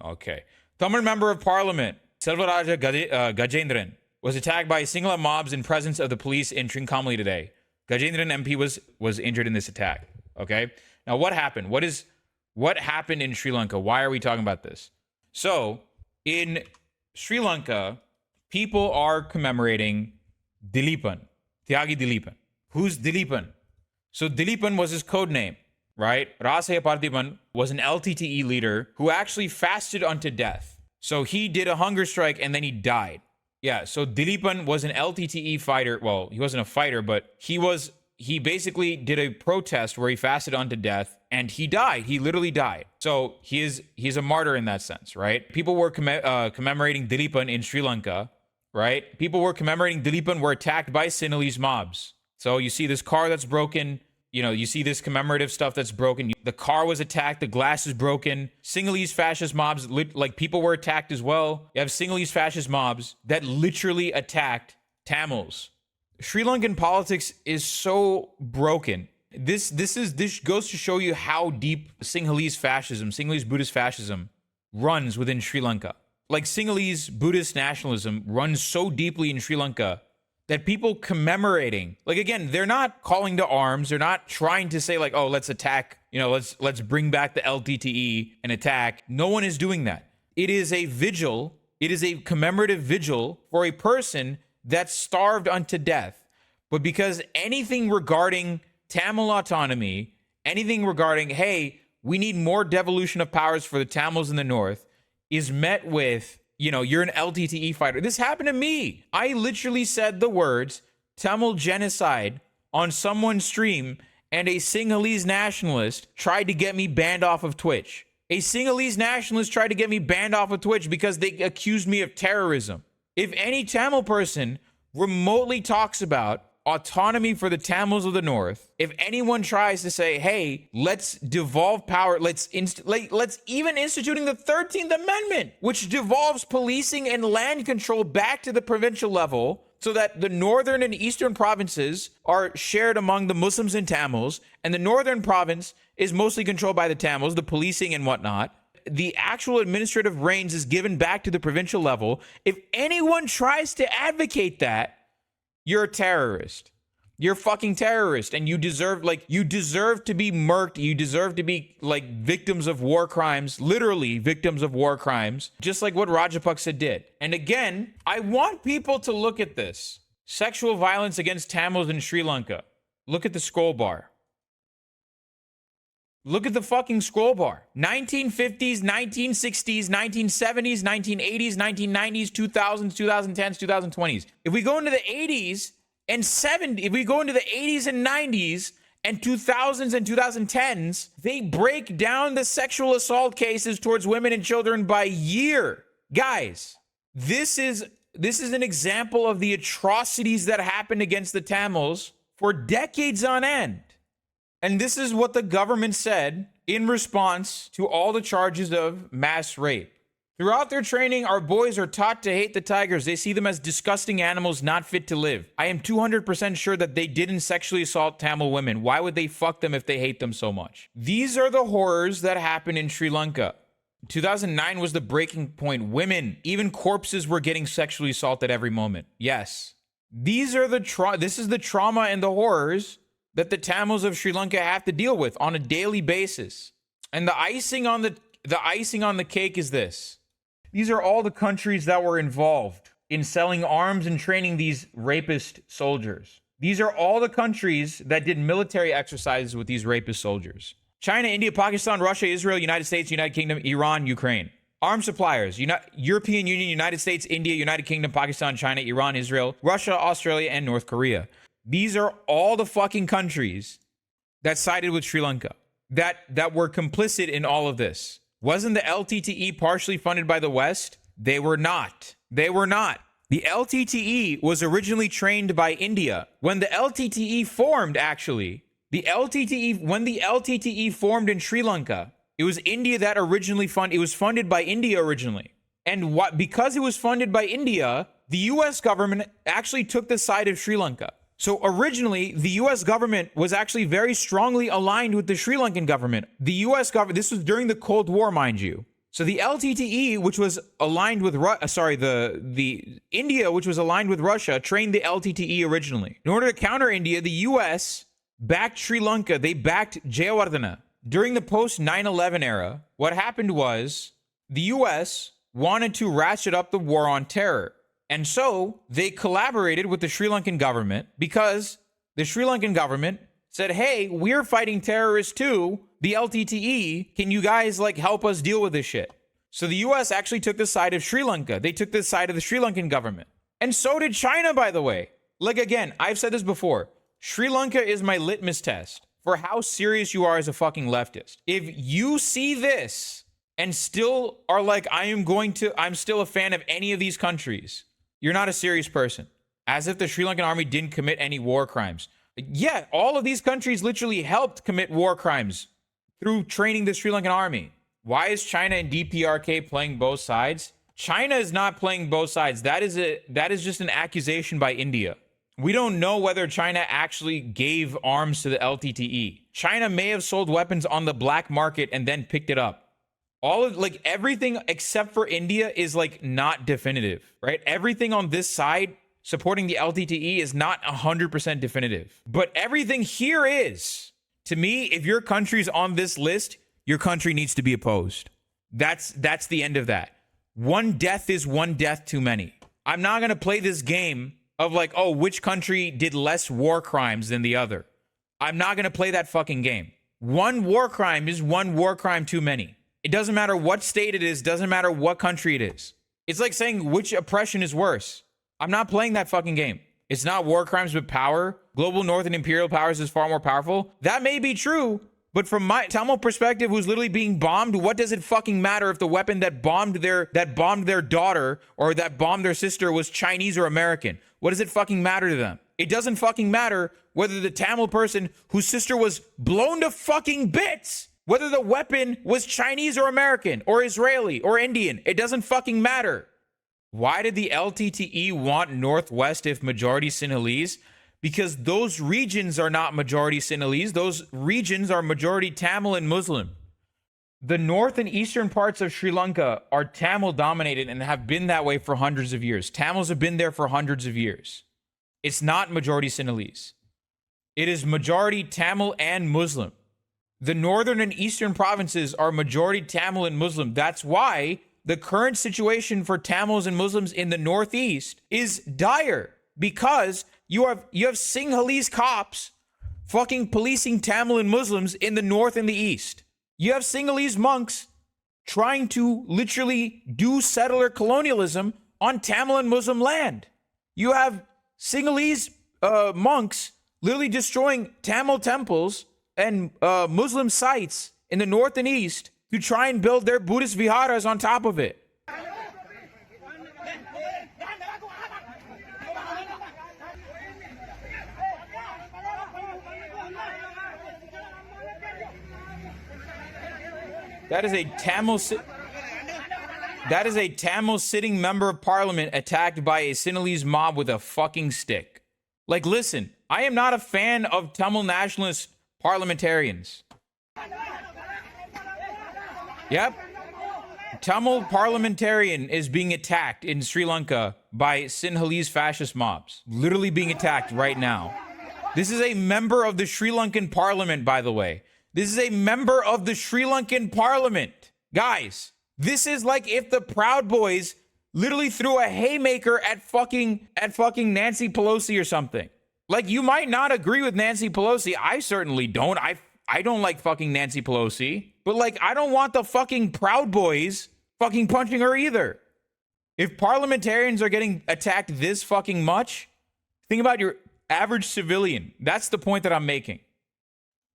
Okay. Tamil member of parliament, Selvarajah Kajendren, was attacked by sinhala mobs in presence of the police in Trincomalee today. Kajendren MP was injured in this attack. Okay. Now, what happened? What happened in Sri Lanka? Why are we talking about this? So, in Sri Lanka, people are commemorating Dilipan, Tyagi Dilipan. Who's Dilipan? So Dilipan was his code name, right? Rasaya Parthiban was an LTTE leader who actually fasted unto death. So he did a hunger strike and then he died. Yeah, so Dilipan was an LTTE fighter. Well, he wasn't a fighter, but he basically did a protest where he fasted unto death and he died. He literally died. So he's a martyr in that sense, right? People were commemorating Dilipan in Sri Lanka, right? People were commemorating Dilipan were attacked by Sinhalese mobs. So you see this car that's broken. You see this commemorative stuff that's broken. The car was attacked. The glass is broken. Sinhalese fascist mobs, like people were attacked as well. You have Sinhalese fascist mobs that literally attacked Tamils. Sri Lankan politics is so broken. This goes to show you how deep Sinhalese fascism, Sinhalese Buddhist fascism runs within Sri Lanka. Like Sinhalese Buddhist nationalism runs so deeply in Sri Lanka that people commemorating, like again, they're not calling to arms. They're not trying to say like, oh, let's attack, let's bring back the LTTE and attack. No one is doing that. It is a vigil. It is a commemorative vigil for a person that's starved unto death. But because anything regarding Tamil autonomy, anything regarding, hey, we need more devolution of powers for the Tamils in the north, is met with, you're an LTTE fighter. This happened to me. I literally said the words Tamil genocide on someone's stream, and a Sinhalese nationalist tried to get me banned off of Twitch. A Sinhalese nationalist tried to get me banned off of Twitch because they accused me of terrorism. If any Tamil person remotely talks about autonomy for the Tamils of the North, if anyone tries to say, hey, let's devolve power, let's even instituting the 13th Amendment, which devolves policing and land control back to the provincial level so that the northern and eastern provinces are shared among the Muslims and Tamils, and the northern province is mostly controlled by the Tamils, the policing and whatnot. The actual administrative reins is given back to the provincial level. If anyone tries to advocate that, you're a terrorist. You're a fucking terrorist, and you deserve to be murked. You deserve to be like victims of war crimes, literally victims of war crimes, just like what Rajapaksa did. And again, I want people to look at this. Sexual violence against Tamils in Sri Lanka. Look at the scroll bar. Look at the fucking scroll bar. 1950s, 1960s, 1970s, 1980s, 1990s, 2000s, 2010s, 2020s. If we go into the 80s and 70s, if we go into the 80s and 90s and 2000s and 2010s, they break down the sexual assault cases towards women and children by year. Guys, this is an example of the atrocities that happened against the Tamils for decades on end. And this is what the government said in response to all the charges of mass rape. Throughout their training, our boys are taught to hate the tigers. They see them as disgusting animals not fit to live. I am 200% sure that they didn't sexually assault Tamil women. Why would they fuck them if they hate them so much? These are the horrors that happened in Sri Lanka. 2009 was the breaking point. Women, even corpses, were getting sexually assaulted every moment. Yes. This is the trauma and the horrors that the Tamils of Sri Lanka have to deal with on a daily basis. And the icing on the cake is this. These are all the countries that were involved in selling arms and training these rapist soldiers. These are all the countries that did military exercises with these rapist soldiers. China, India, Pakistan, Russia, Israel, United States, United Kingdom, Iran, Ukraine. Arms suppliers, European Union, United States, India, United Kingdom, Pakistan, China, Iran, Israel, Russia, Australia, and North Korea. These are all the fucking countries that sided with Sri Lanka, that were complicit in all of this. Wasn't the LTTE partially funded by the West? They were not. They were not. The LTTE was originally trained by India. When the LTTE formed, when the LTTE formed in Sri Lanka, it was India that originally funded. It was funded by India originally. And because it was funded by India, the U.S. government actually took the side of Sri Lanka. So originally, the U.S. government was actually very strongly aligned with the Sri Lankan government. The U.S. government, this was during the Cold War, mind you. So the LTTE, which was aligned with the India, which was aligned with Russia, trained the LTTE originally. In order to counter India, the US backed Sri Lanka. They backed Jayawardena. During the post 9/11 era, what happened was the US wanted to ratchet up the war on terror. And so they collaborated with the Sri Lankan government because the Sri Lankan government said, hey, we're fighting terrorists too. The LTTE, can you guys like help us deal with this shit? So the US actually took the side of Sri Lanka. They took the side of the Sri Lankan government. And so did China, by the way. Like, again, I've said this before. Sri Lanka is my litmus test for how serious you are as a fucking leftist. If you see this and still are like, I'm still a fan of any of these countries, you're not a serious person. As if the Sri Lankan army didn't commit any war crimes. Yeah, all of these countries literally helped commit war crimes through training the Sri Lankan army. Why is China and DPRK playing both sides? China is not playing both sides. That is just an accusation by India. We don't know whether China actually gave arms to the LTTE. China may have sold weapons on the black market and then picked it up. All of like everything except for India is like not definitive, right? Everything on this side supporting the LTTE is not 100% definitive. But everything here is. To me, if your country's on this list, your country needs to be opposed. That's the end of that. One death is one death too many. I'm not going to play this game of like, oh, which country did less war crimes than the other. I'm not going to play that fucking game. One war crime is one war crime too many. It doesn't matter what state it is, doesn't matter what country it is. It's like saying which oppression is worse. I'm not playing that fucking game. It's not war crimes, but power. Global North and imperial powers is far more powerful. That may be true, but from my Tamil perspective, who's literally being bombed, what does it fucking matter if the weapon that bombed their daughter or that bombed their sister was Chinese or American? What does it fucking matter to them? It doesn't fucking matter whether the Tamil person whose sister was blown to fucking bits, whether the weapon was Chinese or American or Israeli or Indian. It doesn't fucking matter. Why did the LTTE want Northwest if majority Sinhalese? Because those regions are not majority Sinhalese. Those regions are majority Tamil and Muslim. The north and eastern parts of Sri Lanka are Tamil dominated and have been that way for hundreds of years. Tamils have been there for hundreds of years. It's not majority Sinhalese. It is majority Tamil and Muslim. The northern and eastern provinces are majority Tamil and Muslim. That's why the current situation for Tamils and Muslims in the Northeast is dire, because you have Sinhalese cops fucking policing Tamil and Muslims in the North and the East. You have Sinhalese monks trying to literally do settler colonialism on Tamil and Muslim land. You have Sinhalese monks literally destroying Tamil temples and Muslim sites in the North and East to try and build their Buddhist viharas on top of it. That is a Tamil sitting member of parliament attacked by a Sinhalese mob with a fucking stick. Like, listen, I am not a fan of Tamil nationalist parliamentarians. Yep. Tamil parliamentarian is being attacked in Sri Lanka by Sinhalese fascist mobs. Literally being attacked right now. This is a member of the Sri Lankan parliament, by the way. This is a member of the Sri Lankan parliament. Guys, this is like if the Proud Boys literally threw a haymaker at fucking Nancy Pelosi or something. Like, you might not agree with Nancy Pelosi. I certainly don't. I don't like fucking Nancy Pelosi. But, like, I don't want the fucking Proud Boys fucking punching her either. If parliamentarians are getting attacked this fucking much, think about your average civilian. That's the point that I'm making.